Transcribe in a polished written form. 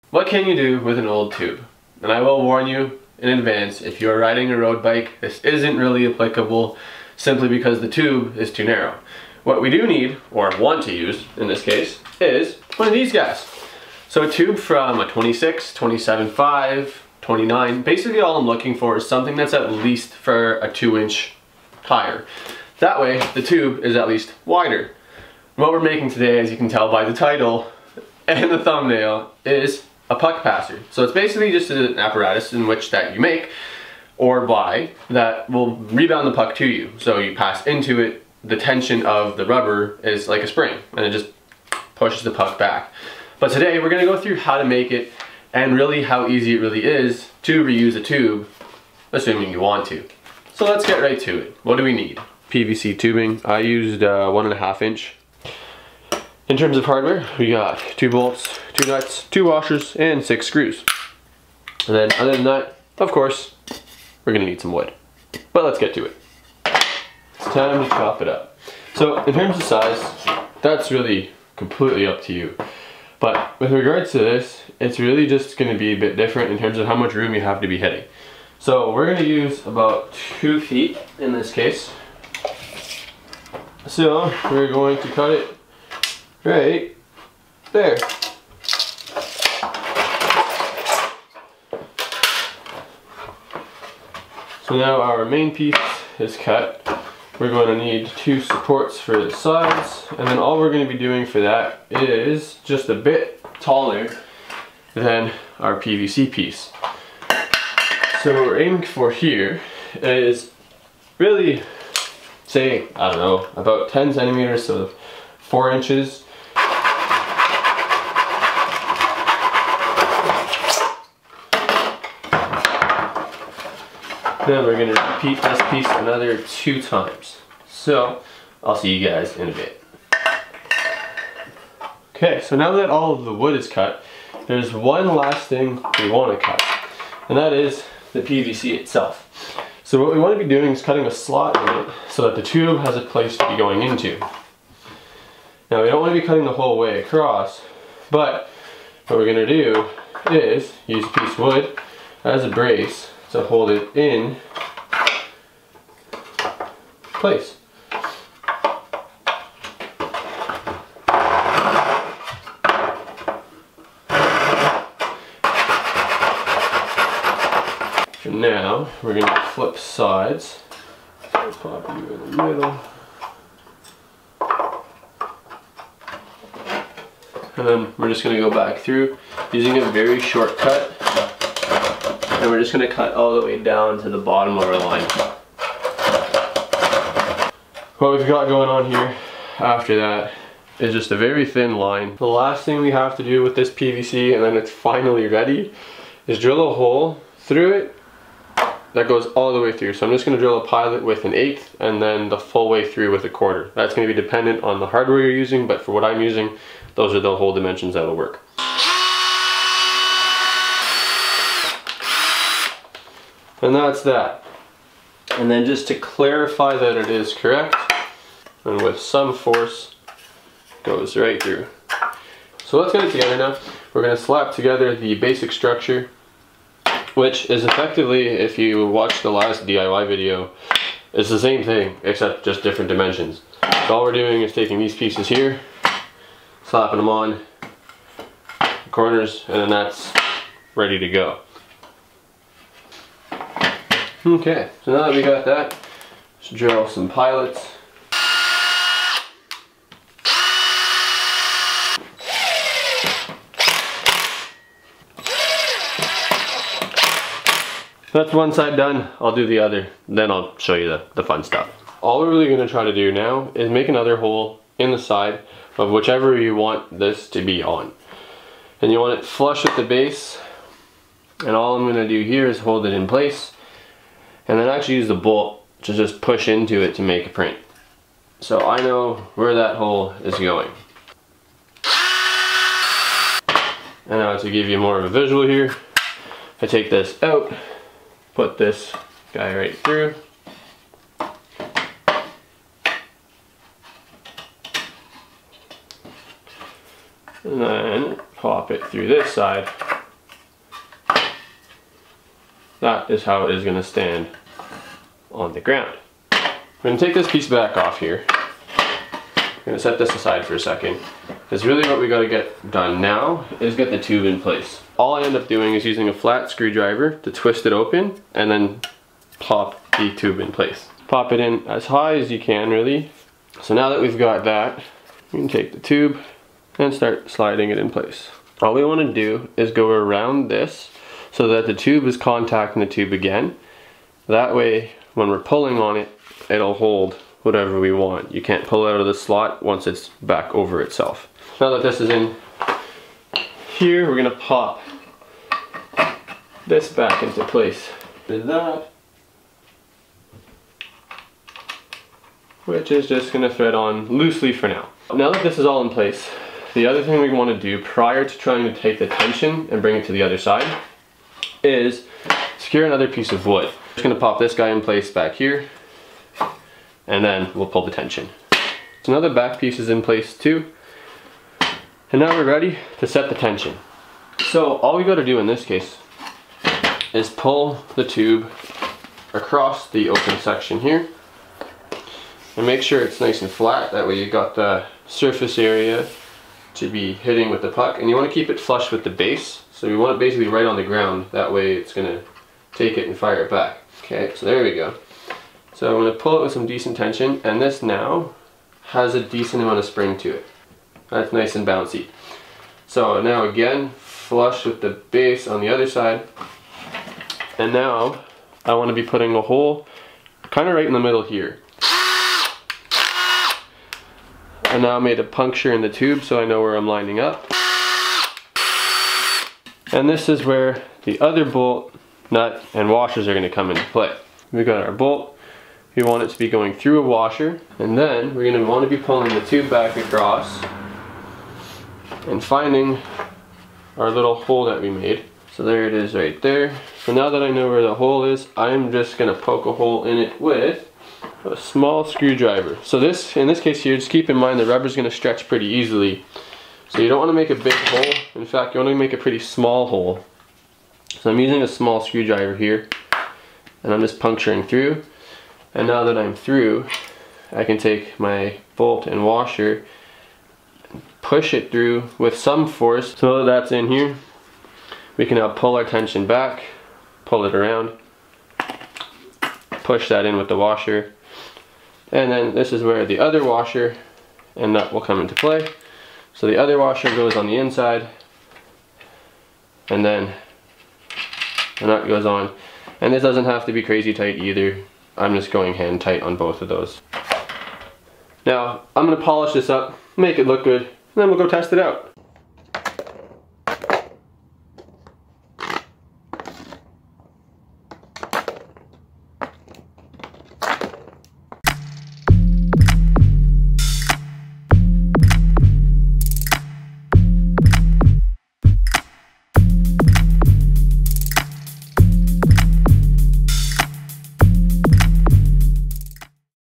What can you do with an old tube? And I will warn you in advance, if you're riding a road bike, this isn't really applicable simply because the tube is too narrow. What we do need, or want to use in this case, is one of these guys. So a tube from a 26, 27.5, 29, basically all I'm looking for is something that's at least for a 2-inch tire. That way the tube is at least wider. What we're making today, as you can tell by the title and the thumbnail, is a puck passer. So it's basically just an apparatus in which that you make or buy that will rebound the puck to you. So you pass into it, the tension of the rubber is like a spring and it just pushes the puck back. But today we're going to go through how to make it and really how easy it really is to reuse a tube, assuming you want to. So let's get right to it. What do we need? PVC tubing. I used 1.5 inch. In terms of hardware, we got 2 bolts, 2 nuts, 2 washers, and 6 screws. And then other than that, of course, we're gonna need some wood. But let's get to it. It's time to chop it up. So in terms of size, that's really completely up to you. But with regards to this, it's really just gonna be a bit different in terms of how much room you have to be hitting. So we're gonna use about 2 feet in this case. So we're going to cut it right there. So now our main piece is cut. We're going to need 2 supports for the sides, and then all we're going to be doing for that is just a bit taller than our PVC piece. So what we're aiming for here is really, say, I don't know, about 10 centimeters, so 4 inches. Then we're going to repeat this piece another 2 times. So I'll see you guys in a bit. Okay, so now that all of the wood is cut, there's one last thing we want to cut, and that is the PVC itself. So what we want to be doing is cutting a slot in it so that the tube has a place to be going into. Now we don't want to be cutting the whole way across, but what we're going to do is use a piece of wood as a brace to hold it in place. For now, we're going to flip sides. So pop you in the middle. And then we're just going to go back through using a very short cut. And we're just going to cut all the way down to the bottom of our line. What we've got going on here after that is just a very thin line. The last thing we have to do with this PVC, and then it's finally ready, is drill a hole through it that goes all the way through. So I'm just going to drill a pilot with 1/8 and then the full way through with 1/4. That's going to be dependent on the hardware you're using, but for what I'm using, those are the hole dimensions that'll work. And that's that. And then just to clarify that it is correct, and with some force, goes right through. So let's get it together now. We're going to slap together the basic structure, which is effectively, if you watched the last DIY video, it's the same thing, except just different dimensions. So all we're doing is taking these pieces here, slapping them on the corners, and then that's ready to go. Okay, so now that we got that, let's drill some pilots. That's one side done, I'll do the other, then I'll show you the fun stuff. All we're really going to try to do now is make another hole in the side of whichever you want this to be on. And you want it flush with the base, and all I'm going to do here is hold it in place. And then actually use the bolt to just push into it to make a print. So I know where that hole is going. And now to give you more of a visual here, I take this out, put this guy right through. And then pop it through this side that is how it is going to stand on the ground. I'm going to take this piece back off here. I'm going to set this aside for a second. Because really what we got to get done now is get the tube in place. All I end up doing is using a flat screwdriver to twist it open and then pop the tube in place. Pop it in as high as you can, really. So now that we've got that, we can take the tube and start sliding it in place. All we want to do is go around this so that the tube is contacting the tube again. That way, when we're pulling on it, it'll hold whatever we want. You can't pull it out of the slot once it's back over itself. Now that this is in here, we're going to pop this back into place. With that, which is just going to thread on loosely for now. Now that this is all in place, the other thing we want to do prior to trying to take the tension and bring it to the other side is secure another piece of wood. Just going to pop this guy in place back here, and then we'll pull the tension. So now the back piece is in place too, and now we're ready to set the tension. So all we got to do in this case is pull the tube across the open section here, and make sure it's nice and flat. That way you got the surface area to be hitting with the puck, and you want to keep it flush with the base. So you want it basically right on the ground. That way it's going to take it and fire it back. Okay, so there we go. So I'm going to pull it with some decent tension, and this now has a decent amount of spring to it. That's nice and bouncy. So now again, flush with the base on the other side. And now I want to be putting a hole kind of right in the middle here. I now made a puncture in the tube so I know where I'm lining up. And this is where the other bolt, nut, and washers are going to come into play. We got our bolt. We want it to be going through a washer, and then we're going to want to be pulling the tube back across and finding our little hole that we made. So there it is right there. So now that I know where the hole is, I'm just going to poke a hole in it with a small screwdriver. So in this case here, just keep in mind the rubber's going to stretch pretty easily. So you don't want to make a big hole. In fact, you want to make a pretty small hole. So I'm using a small screwdriver here, and I'm just puncturing through. And now that I'm through, I can take my bolt and washer and push it through with some force. So that that's in here, we can now pull our tension back, pull it around, push that in with the washer, and then this is where the other washer and nut will come into play. So the other washer goes on the inside, and then the nut goes on. And this doesn't have to be crazy tight either. I'm just going hand tight on both of those. Now I'm going to polish this up, make it look good, and then we'll go test it out.